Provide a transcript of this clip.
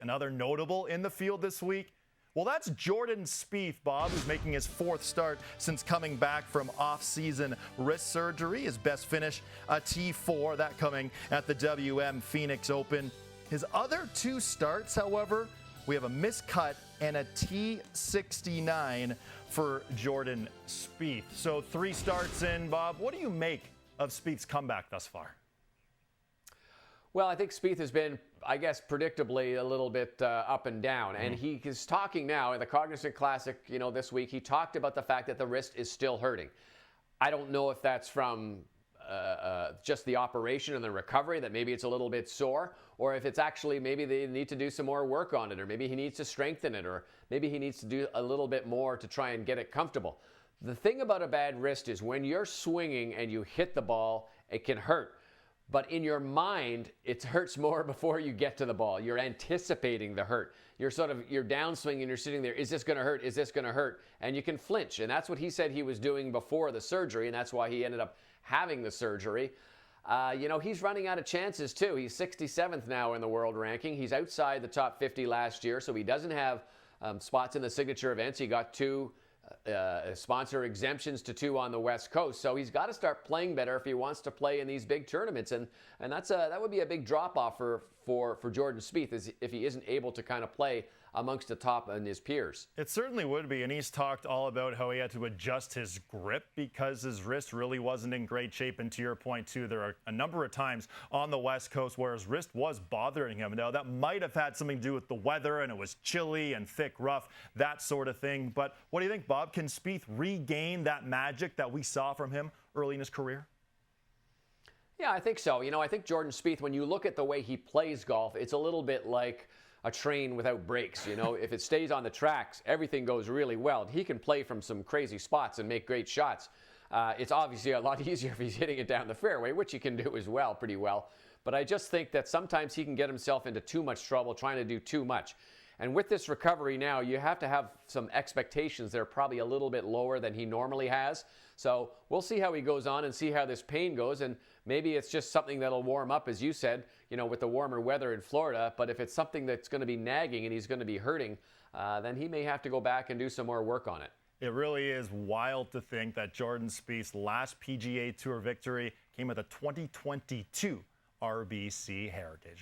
Another notable in the field this week, well, that's Jordan Spieth, Bob, who's making his fourth start since coming back from off-season wrist surgery. His best finish, a T4, that coming at the WM Phoenix Open. His other two starts, however, we have a miscut and a T69 for Jordan Spieth. So 3 starts in, Bob. What do you make of Spieth's comeback thus far? Well, I think Spieth has been, I guess, predictably a little bit up and down. And he is talking now in the Cognizant Classic, this week. He talked about the fact that the wrist is still hurting. I don't know if that's from just the operation and the recovery, that maybe it's a little bit sore, or if it's actually maybe they need to do some more work on it, or maybe he needs to strengthen it, or maybe he needs to do a little bit more to try and get it comfortable. The thing about a bad wrist is when you're swinging and you hit the ball, it can hurt. But in your mind, it hurts more before you get to the ball. You're anticipating the hurt. You're downswinging, you're sitting there, is this going to hurt? Is this going to hurt? And you can flinch. And that's what he said he was doing before the surgery, and that's why he ended up having the surgery. He's running out of chances too. He's 67th now in the world ranking. He's outside the top 50 last year, so he doesn't have spots in the signature events. He got 2 sponsor exemptions to 2 on the West Coast. So he's got to start playing better if he wants to play in these big tournaments. And that would be a big drop-off for Jordan Spieth, is if he isn't able to kind of play amongst the top and his peers. It certainly would be, and he's talked all about how he had to adjust his grip because his wrist really wasn't in great shape. And to your point, too, there are a number of times on the West Coast where his wrist was bothering him. Now, that might have had something to do with the weather, and it was chilly and thick, rough, that sort of thing. But what do you think, Bob? Can Spieth regain that magic that we saw from him early in his career? Yeah, I think so. I think Jordan Spieth, when you look at the way he plays golf, it's a little bit like a train without brakes. If it stays on the tracks, everything goes really well. He can play from some crazy spots and make great shots. It's obviously a lot easier if he's hitting it down the fairway, which he can do as well, pretty well. But I just think that sometimes he can get himself into too much trouble trying to do too much. And with this recovery now, you have to have some expectations that are probably a little bit lower than he normally has. So we'll see how he goes on and see how this pain goes. And maybe it's just something that'll warm up, as you said, with the warmer weather in Florida. But if it's something that's going to be nagging and he's going to be hurting, then he may have to go back and do some more work on it. It really is wild to think that Jordan Spieth's last PGA Tour victory came with a 2022 RBC Heritage.